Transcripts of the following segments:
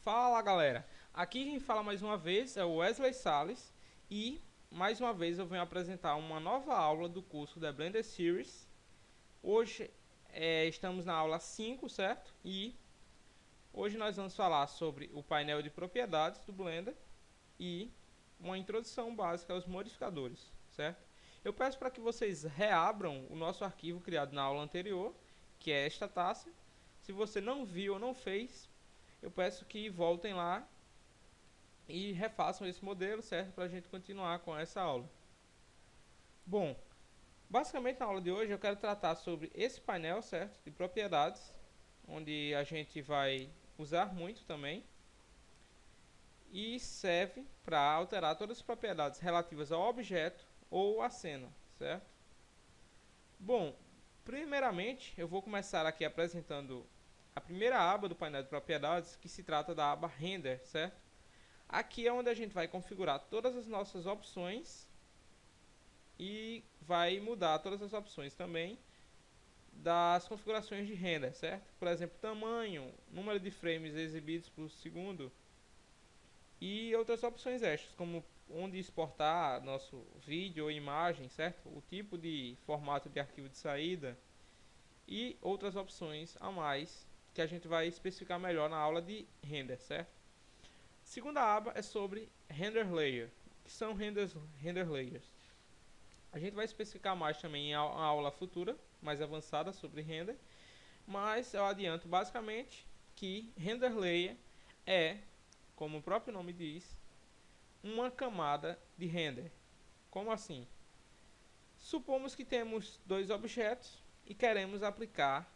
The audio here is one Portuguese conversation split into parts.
Fala galera, aqui quem fala mais uma vez é o Wesley Salles e mais uma vez eu venho apresentar uma nova aula do curso da Blender Series. Hoje estamos na aula 5, certo? E hoje nós vamos falar sobre o painel de propriedades do Blender e uma introdução básica aos modificadores, certo? Eu peço para que vocês reabram o nosso arquivo criado na aula anterior, que é esta taça. Se você não viu ou não fez, eu peço que voltem lá e refaçam esse modelo, certo? Para a gente continuar com essa aula. Bom, basicamente na aula de hoje eu quero tratar sobre esse painel, certo? De propriedades, onde a gente vai usar muito também. E serve para alterar todas as propriedades relativas ao objeto ou à cena, certo? Bom, primeiramente eu vou começar aqui apresentando a primeira aba do painel de propriedades, que se trata da aba Render, certo? Aqui é onde a gente vai configurar todas as nossas opções e vai mudar todas as opções também das configurações de render, certo? Por exemplo, tamanho, número de frames exibidos por segundo e outras opções extras, como onde exportar nosso vídeo ou imagem, certo? O tipo de formato de arquivo de saída e outras opções a mais que a gente vai especificar melhor na aula de render, certo? Segunda aba é sobre render layer, que são render layers. A gente vai especificar mais também em uma aula futura, mais avançada sobre render, mas eu adianto basicamente que render layer é, como o próprio nome diz, uma camada de render. Como assim? Supomos que temos dois objetos e queremos aplicar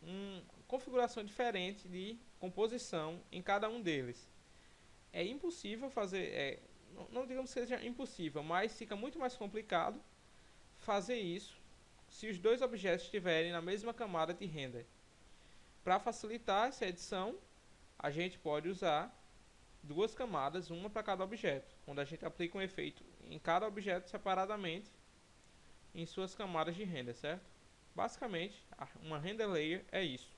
uma configuração diferente de composição em cada um deles. É impossível fazer, não digamos que seja impossível, mas fica muito mais complicado fazer isso se os dois objetos estiverem na mesma camada de render. Para facilitar essa edição, a gente pode usar duas camadas, uma para cada objeto, onde a gente aplica um efeito em cada objeto separadamente em suas camadas de render, certo? Basicamente, uma render layer é isso.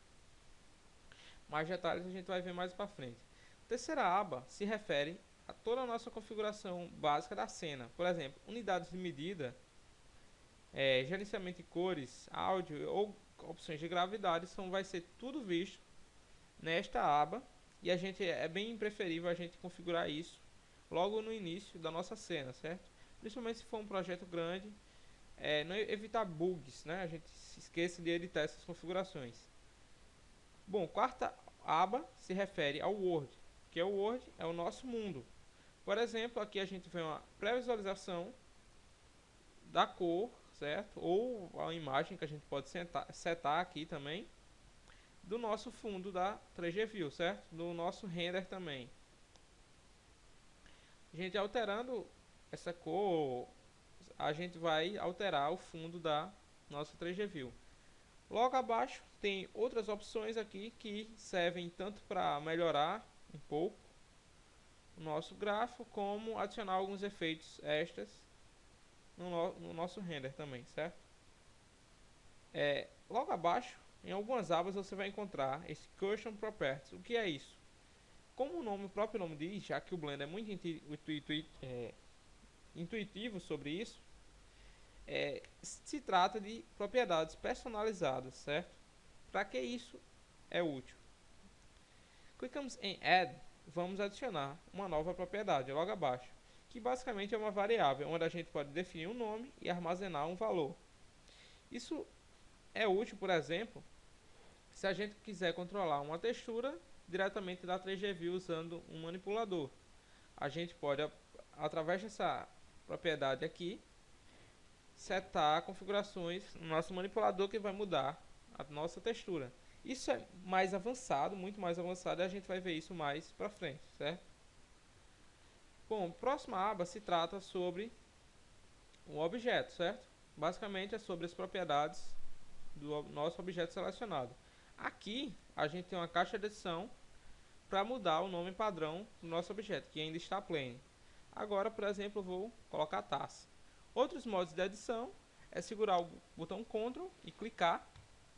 Mais detalhes a gente vai ver mais para frente. A terceira aba se refere a toda a nossa configuração básica da cena. Por exemplo, unidades de medida, gerenciamento de cores, áudio ou opções de gravidade, vai ser tudo visto nesta aba. E a gente é bem preferível a gente configurar isso logo no início da nossa cena, certo? Principalmente se for um projeto grande, não evitar bugs, né? A gente se esqueça de editar essas configurações. Bom, quarta aba se refere ao Word, que o Word é o nosso mundo. Por exemplo, aqui a gente vê uma pré-visualização da cor, certo? Ou a imagem que a gente pode setar aqui também, do nosso fundo da 3D View, certo? Do nosso render também. A gente alterando essa cor, a gente vai alterar o fundo da nossa 3D View. Logo abaixo tem outras opções aqui que servem tanto para melhorar um pouco o nosso gráfico, como adicionar alguns efeitos extras no nosso render também, certo? Logo abaixo, em algumas abas você vai encontrar esse Custom Properties. O que é isso? Como o próprio nome diz, já que o Blender é muito intuitivo sobre isso, se trata de propriedades personalizadas, certo? Para que isso é útil? Clicamos em Add, vamos adicionar uma nova propriedade logo abaixo, que basicamente é uma variável, onde a gente pode definir um nome e armazenar um valor. Isso é útil, por exemplo, se a gente quiser controlar uma textura diretamente da 3D View usando um manipulador. A gente pode, através dessa propriedade aqui, setar configurações no nosso manipulador que vai mudar a nossa textura. Isso é mais avançado, muito mais avançado, e a gente vai ver isso mais para frente, certo? Bom, a próxima aba se trata sobre um objeto, certo? Basicamente é sobre as propriedades do nosso objeto selecionado. Aqui a gente tem uma caixa de edição para mudar o nome padrão do nosso objeto, que ainda está plain. Agora, por exemplo, eu vou colocar taça. Outros modos de edição é segurar o botão Ctrl e clicar,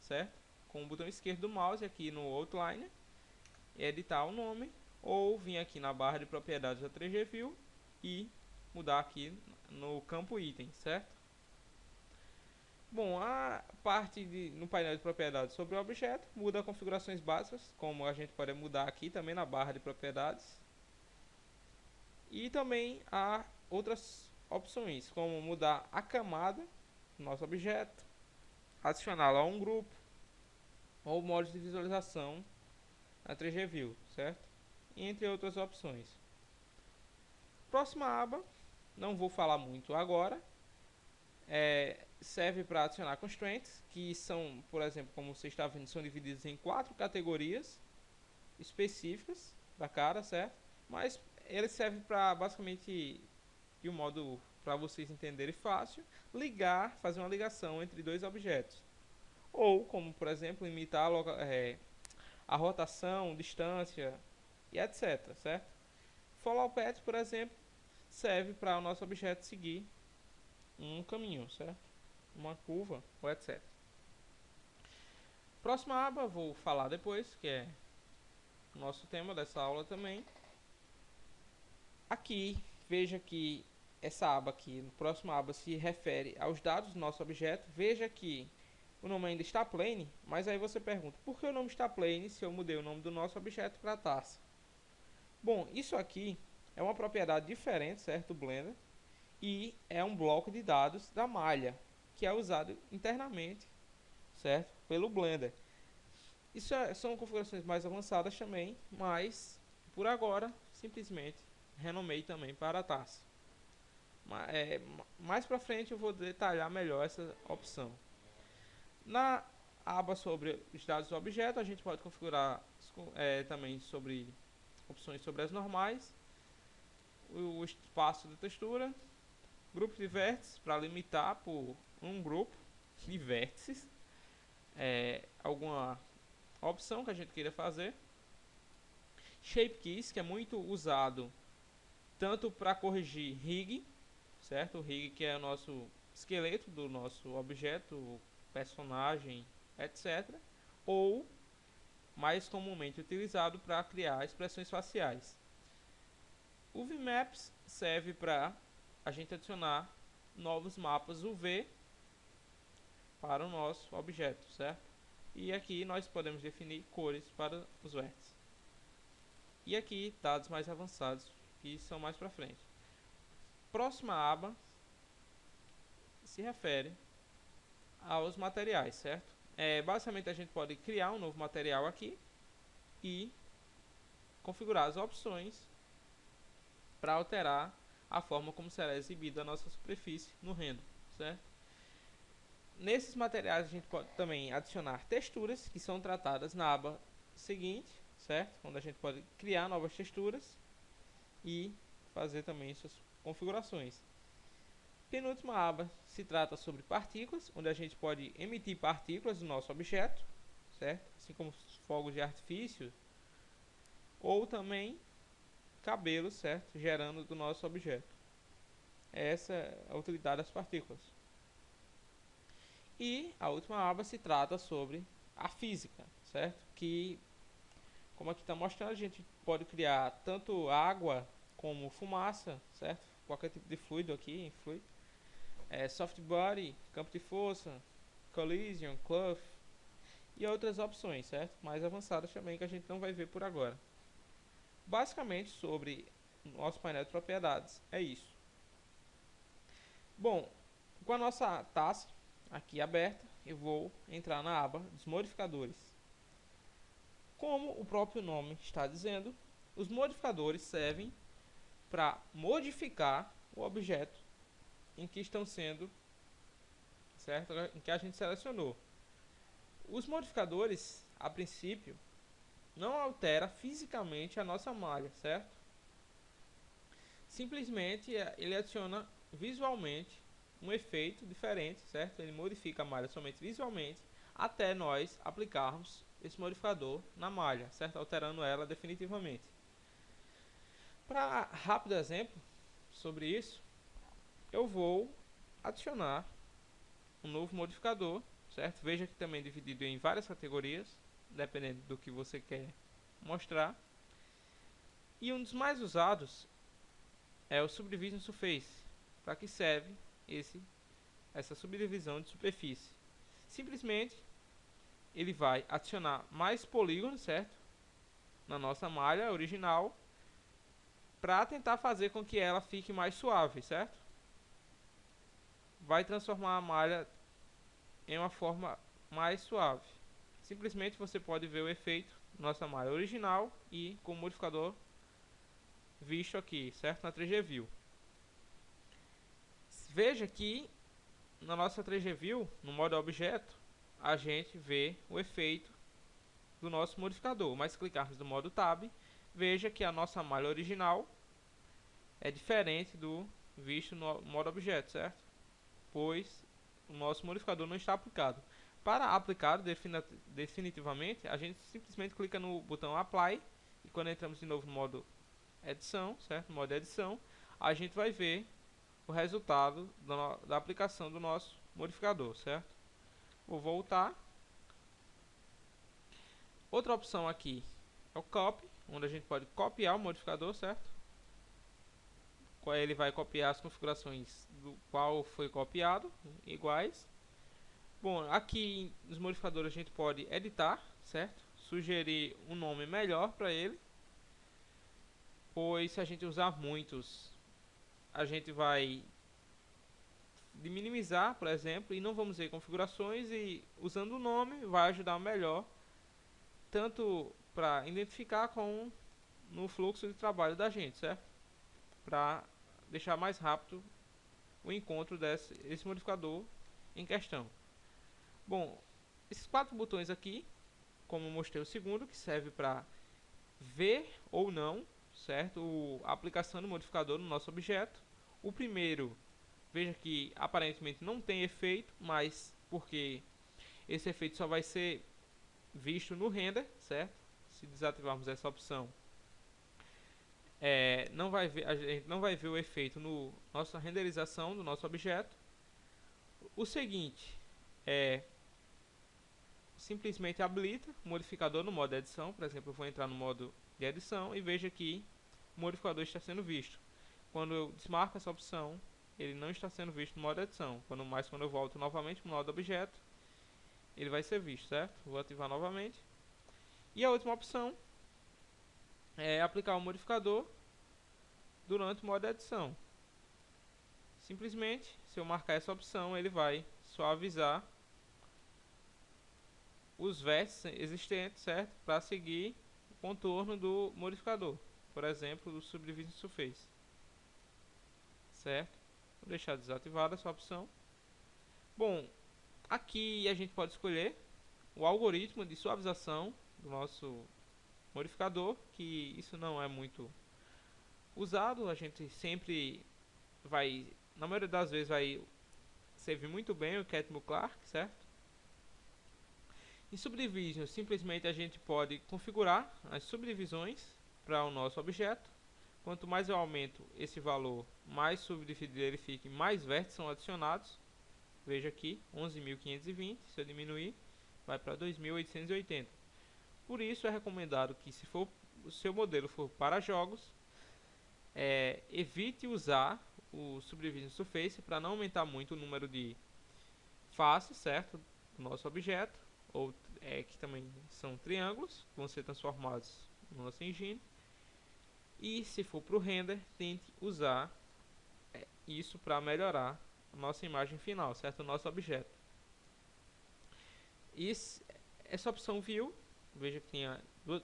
certo? Com o botão esquerdo do mouse aqui no Outline e editar o nome, ou vir aqui na barra de propriedades da 3D View e mudar aqui no campo item, certo? Bom, a parte no painel de propriedades sobre o objeto muda configurações básicas, como a gente pode mudar aqui também na barra de propriedades. E também há outras opções, como mudar a camada do nosso objeto, adicioná-lo a um grupo, ou modos de visualização na 3D View, certo? Entre outras opções. Próxima aba, não vou falar muito agora, serve para adicionar constraints, que são, por exemplo, como você está vendo, são divididos em 4 categorias específicas da cara, certo? Mas ele serve para, basicamente, de um modo para vocês entenderem fácil, fazer uma ligação entre dois objetos. Ou, como por exemplo, limitar a rotação, distância e etc, certo? Follow path, por exemplo, serve para o nosso objeto seguir um caminho, certo? Uma curva ou etc. Próxima aba, vou falar depois, que é o nosso tema dessa aula também. Aqui, veja que essa aba aqui, na próxima aba, se refere aos dados do nosso objeto. Veja que o nome ainda está plain, mas aí você pergunta, por que o nome está plain se eu mudei o nome do nosso objeto para taça? Bom, isso aqui é uma propriedade diferente, certo, do Blender, e é um bloco de dados da malha, que é usado internamente, certo, pelo Blender. Isso são configurações mais avançadas também, mas por agora, simplesmente, renomei também para taça. Mais para frente eu vou detalhar melhor essa opção. Na aba sobre os dados do objeto, a gente pode configurar também sobre opções sobre as normais, o espaço de textura, grupo de vértices para limitar por um grupo de vértices, alguma opção que a gente queira fazer, shape keys, que é muito usado tanto para corrigir rig, certo? O rig, que é o nosso esqueleto do nosso objeto, personagem, etc. Ou mais comumente utilizado para criar expressões faciais. O VMaps serve para a gente adicionar novos mapas UV para o nosso objeto, certo? E aqui nós podemos definir cores para os vértices. E aqui dados mais avançados, que são mais para frente. Próxima aba se refere aos materiais, certo? Basicamente a gente pode criar um novo material aqui e configurar as opções para alterar a forma como será exibida a nossa superfície no render, certo? Nesses materiais a gente pode também adicionar texturas, que são tratadas na aba seguinte, certo? Onde a gente pode criar novas texturas e fazer também suas configurações. Penúltima aba se trata sobre partículas, onde a gente pode emitir partículas do nosso objeto, certo? Assim como fogos de artifício, ou também cabelos, certo? Gerando do nosso objeto. Essa é a utilidade das partículas. E a última aba se trata sobre a física, certo? Que, como aqui está mostrando, a gente pode criar tanto água como fumaça, certo? Qualquer tipo de fluido aqui, soft body, campo de força, collision, cloth e outras opções, certo? Mais avançadas também que a gente não vai ver por agora. Basicamente sobre nosso painel de propriedades é isso. Bom, com a nossa taça aqui aberta, eu vou entrar na aba dos modificadores. Como o próprio nome está dizendo, os modificadores servem para modificar o objeto em que estão sendo, certo? Em que a gente selecionou. Os modificadores, a princípio, não altera fisicamente a nossa malha, certo? Simplesmente ele adiciona visualmente um efeito diferente, certo? Ele modifica a malha somente visualmente até nós aplicarmos esse modificador na malha, certo? Alterando ela definitivamente. Para rápido exemplo sobre isso, eu vou adicionar um novo modificador, certo? Veja que também é dividido em várias categorias, dependendo do que você quer mostrar. E um dos mais usados é o Subdivision Surface. Para que serve essa subdivisão de superfície? Simplesmente ele vai adicionar mais polígonos, certo? Na nossa malha original, para tentar fazer com que ela fique mais suave, certo? Vai transformar a malha em uma forma mais suave. Simplesmente você pode ver o efeito da nossa malha original e com o modificador visto aqui, certo? Na 3G View. Veja que na nossa 3G View, no modo objeto, a gente vê o efeito do nosso modificador. Mas se clicarmos no modo Tab, veja que a nossa malha original é diferente do visto no modo objeto, certo? Pois o nosso modificador não está aplicado. Para aplicar definitivamente, a gente simplesmente clica no botão Apply e quando entramos de novo no modo edição, certo? No modo edição, a gente vai ver o resultado da aplicação do nosso modificador, certo? Vou voltar. Outra opção aqui é o Copy, onde a gente pode copiar o modificador, certo? Ele vai copiar as configurações do qual foi copiado, iguais. Bom, aqui nos modificadores a gente pode editar, certo? Sugerir um nome melhor para ele, pois se a gente usar muitos, a gente vai minimizar, por exemplo, e não vamos ver configurações, e usando o nome vai ajudar melhor, tanto para identificar como no fluxo de trabalho da gente, certo? Para deixar mais rápido o encontro desse modificador em questão. Bom, esses 4 botões aqui, como eu mostrei o segundo, que serve para ver ou não, certo? A aplicação do modificador no nosso objeto. O primeiro, veja que aparentemente não tem efeito, mas porque esse efeito só vai ser visto no render, certo? Se desativarmos essa opção, a gente não vai ver o efeito no nossa renderização do nosso objeto. O seguinte simplesmente habilita o modificador no modo edição. Por exemplo, eu vou entrar no modo de edição e veja que o modificador está sendo visto. Quando eu desmarco essa opção, ele não está sendo visto no modo edição. Quando eu volto novamente para o modo objeto, ele vai ser visto, certo? Vou ativar novamente. E a última opção é aplicar o modificador durante o modo edição. Simplesmente, se eu marcar essa opção, ele vai suavizar os vértices existentes, certo? Para seguir o contorno do modificador, por exemplo, do Subdivision Surface, certo? Vou deixar desativada essa opção. Bom, aqui a gente pode escolher o algoritmo de suavização do nosso modificador, que isso não é muito usado. A gente sempre vai, na maioria das vezes, vai servir muito bem o Catmull Clark, certo? Em Subdivision, simplesmente a gente pode configurar as subdivisões para o nosso objeto. Quanto mais eu aumento esse valor, mais subdividido ele fica e mais vértices são adicionados. Veja aqui, 11.520, se eu diminuir, vai para 2.880. Por isso é recomendado que, se o seu modelo for para jogos, evite usar o Subdivision Surface para não aumentar muito o número de faces, certo, do nosso objeto, ou que também são triângulos, que vão ser transformados no nosso engine. E se for para o render, tente usar isso para melhorar a nossa imagem final, certo, o nosso objeto. E essa opção View, veja que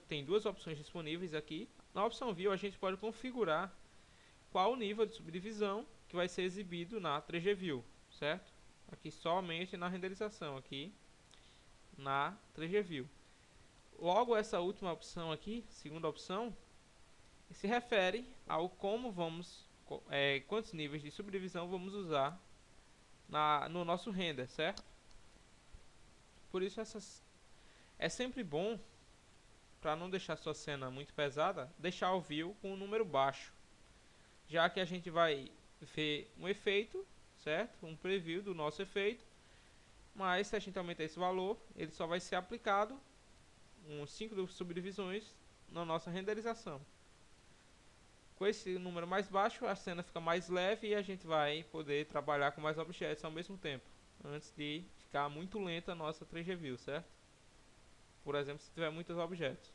tem duas opções disponíveis aqui. Na opção View a gente pode configurar qual o nível de subdivisão que vai ser exibido na 3G View, certo? Aqui somente na renderização, aqui na 3G View. Logo, essa última opção aqui, segunda opção, se refere ao quantos níveis de subdivisão vamos usar no nosso render, certo? Por isso é sempre bom, para não deixar sua cena muito pesada, deixar o view com um número baixo, já que a gente vai ver um efeito certo? Um preview do nosso efeito. Mas se a gente aumentar esse valor, ele só vai ser aplicado uns 5 subdivisões na nossa renderização. Com esse número mais baixo, a cena fica mais leve e a gente vai poder trabalhar com mais objetos ao mesmo tempo, antes de ficar muito lenta a nossa 3D View, certo? Por exemplo, se tiver muitos objetos.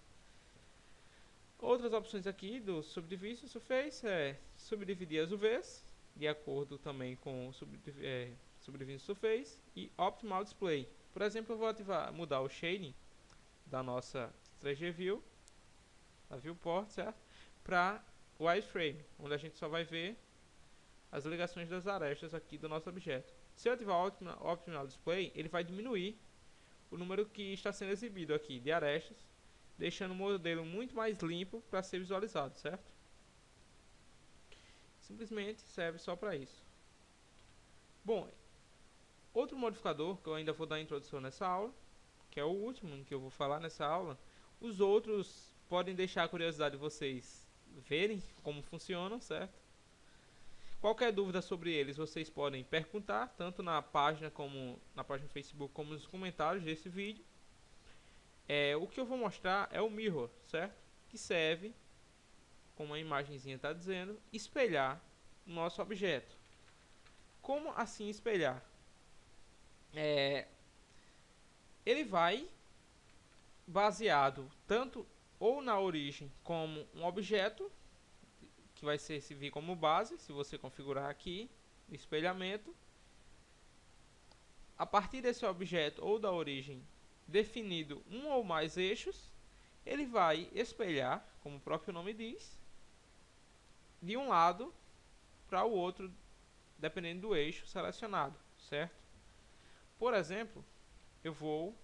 Outras opções aqui do Subdivision Surface é subdividir as UVs, de acordo também com o Subdivision Surface, e Optimal Display. Por exemplo, eu vou mudar o shading da nossa 3D View, da Viewport, certo? Para Wireframe, onde a gente só vai ver as ligações das arestas aqui do nosso objeto. Se eu ativar o Optimal Display, ele vai diminuir o número que está sendo exibido aqui de arestas, deixando o modelo muito mais limpo para ser visualizado, certo? Simplesmente serve só para isso. Bom, outro modificador que eu ainda vou dar introdução nessa aula, que é o último que eu vou falar nessa aula. Os outros podem deixar a curiosidade de vocês verem como funcionam, certo? Qualquer dúvida sobre eles vocês podem perguntar, tanto na página do Facebook, como nos comentários desse vídeo. O que eu vou mostrar é o mirror, certo? Que serve, como a imagenzinha está dizendo, espelhar o nosso objeto. Como assim espelhar? Ele vai baseado tanto ou na origem como um objeto, que vai servir como base, se você configurar aqui o espelhamento. A partir desse objeto ou da origem definido um ou mais eixos, ele vai espelhar, como o próprio nome diz, de um lado para o outro, dependendo do eixo selecionado, certo? Por exemplo, eu vou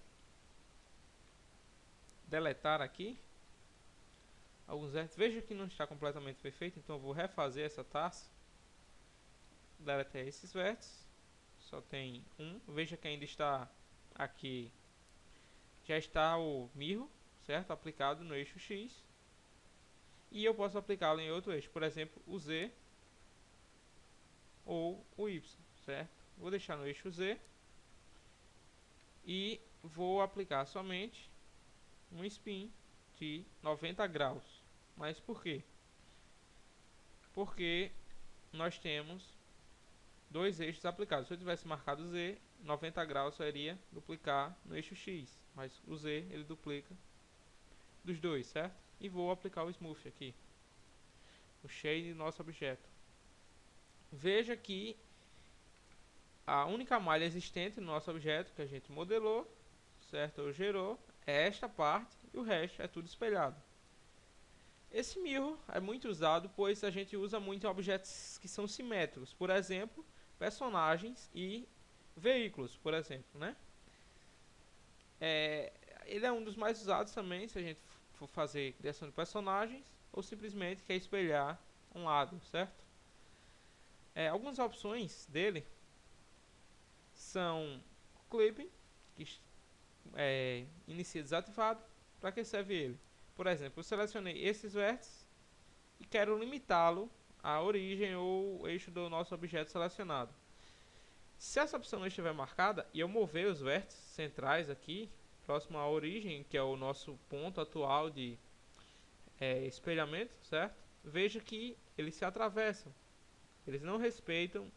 deletar aqui alguns vértices. Veja que não está completamente perfeito, então eu vou refazer essa taça. Deletei esses vértices, só tem um. Veja que ainda está aqui, já está o mirror, certo? Aplicado no eixo X. E eu posso aplicá-lo em outro eixo, por exemplo, o Z ou o Y, certo? Vou deixar no eixo Z e vou aplicar somente um spin de 90 graus. Mas por quê? Porque nós temos dois eixos aplicados. Se eu tivesse marcado Z, 90 graus seria duplicar no eixo X, mas o Z ele duplica dos dois, certo? E vou aplicar o Smooth aqui, o shade do nosso objeto. Veja que a única malha existente no nosso objeto que a gente modelou, certo, ou gerou, é esta parte, e o resto é tudo espelhado. Esse mirror é muito usado, pois a gente usa muito em objetos que são simétricos, por exemplo, personagens e veículos, por exemplo, né? Ele é um dos mais usados também, se a gente for fazer criação de personagens, ou simplesmente quer espelhar um lado, certo? Algumas opções dele são clipping, que inicia desativado. Para que serve ele? Por exemplo, eu selecionei esses vértices e quero limitá-lo à origem ou eixo do nosso objeto selecionado. Se essa opção não estiver marcada e eu mover os vértices centrais aqui, próximo à origem, que é o nosso ponto atual de espelhamento, certo? Veja que eles se atravessam. Eles não respeitam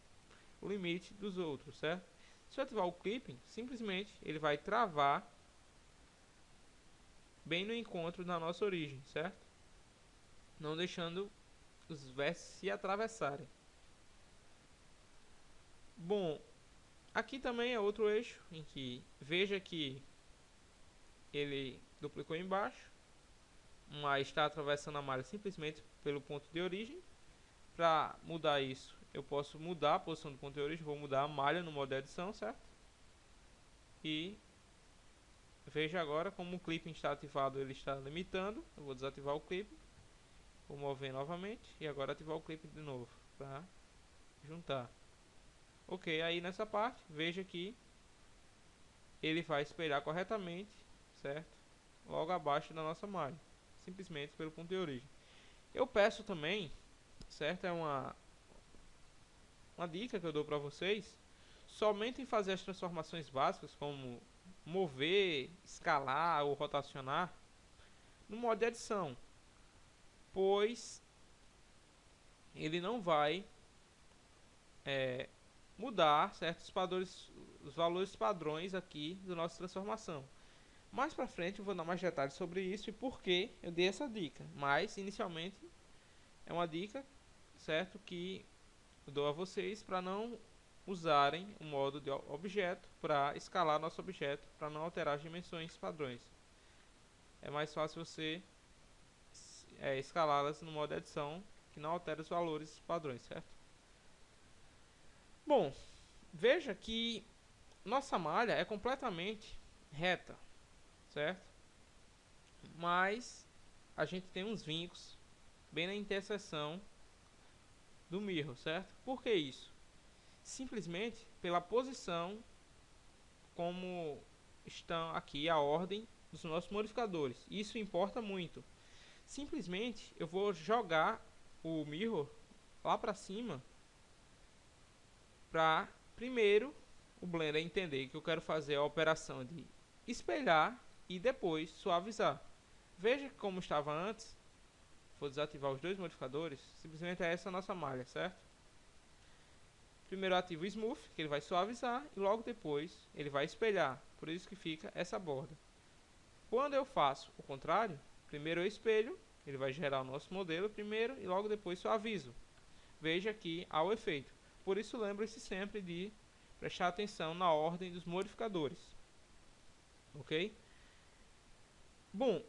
o limite dos outros, certo? Se eu ativar o clipping, simplesmente ele vai travar bem no encontro da nossa origem, certo? Não deixando os vértices se atravessarem. Bom, aqui também é outro eixo em que veja que ele duplicou embaixo, mas está atravessando a malha simplesmente pelo ponto de origem. Para mudar isso, eu posso mudar a posição do ponto de origem, vou mudar a malha no modo de edição, certo? E veja agora como o clipping está ativado, ele está limitando. Eu vou desativar o clipping, vou mover novamente e agora ativar o clipping de novo para juntar. Ok, aí nessa parte, veja que ele vai espelhar corretamente, certo? Logo abaixo da nossa malha, simplesmente pelo ponto de origem. Eu peço também, certo? uma dica que eu dou para vocês, somente em fazer as transformações básicas, como mover, escalar ou rotacionar, no modo de edição, pois ele não vai mudar certos padrões, os valores padrões aqui da nossa transformação. Mais pra frente eu vou dar mais detalhes sobre isso e por que eu dei essa dica, mas inicialmente é uma dica, certo, que eu dou a vocês para não usarem o modo de objeto para escalar nosso objeto, para não alterar as dimensões padrões. É mais fácil você escalá-las no modo edição, que não altera os valores padrões, certo? Bom, veja que nossa malha é completamente reta, certo? Mas a gente tem uns vincos bem na interseção do mirror, certo? Por que isso? Simplesmente pela posição como estão aqui a ordem dos nossos modificadores. Isso importa muito. Simplesmente eu vou jogar o mirror lá para cima para primeiro o Blender entender que eu quero fazer a operação de espelhar e depois suavizar. Veja como estava antes. Vou desativar os dois modificadores. Simplesmente é essa a nossa malha, certo? Primeiro ativo o Smooth, que ele vai suavizar, e logo depois ele vai espelhar. Por isso que fica essa borda. Quando eu faço o contrário, primeiro eu espelho, ele vai gerar o nosso modelo primeiro e logo depois suavizo. Veja aqui ao efeito. Por isso lembre-se sempre de prestar atenção na ordem dos modificadores. Ok? Bom,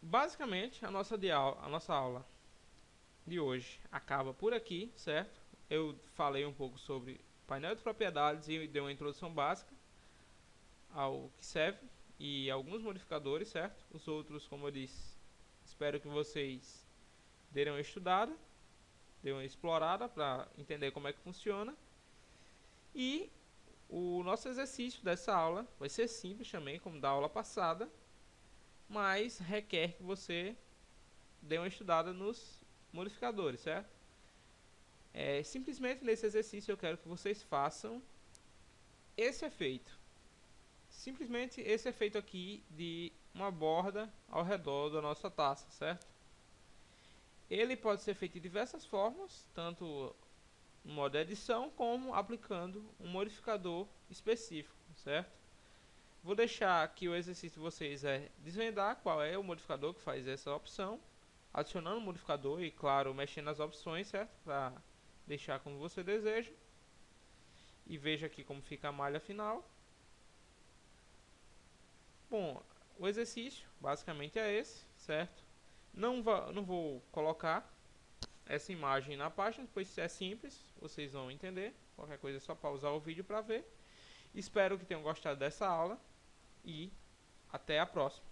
basicamente a nossa aula de hoje acaba por aqui, certo? Eu falei um pouco sobre painel de propriedades e dei uma introdução básica ao que serve e alguns modificadores, certo? Os outros, como eu disse, espero que vocês deem uma estudada, deem uma explorada para entender como é que funciona. E o nosso exercício dessa aula vai ser simples também, como da aula passada, mas requer que você dê uma estudada nos modificadores, certo? Simplesmente nesse exercício eu quero que vocês façam esse efeito. Simplesmente esse efeito aqui de uma borda ao redor da nossa taça, certo? Ele pode ser feito de diversas formas, tanto no modo edição como aplicando um modificador específico, certo? Vou deixar aqui o exercício de vocês desvendar qual é o modificador que faz essa opção, adicionando o modificador e, claro, mexendo nas opções, certo? Para deixar como você deseja. E veja aqui como fica a malha final. Bom, o exercício basicamente é esse, certo? Não vou colocar essa imagem na página, pois é simples, vocês vão entender. Qualquer coisa é só pausar o vídeo para ver. Espero que tenham gostado dessa aula e até a próxima.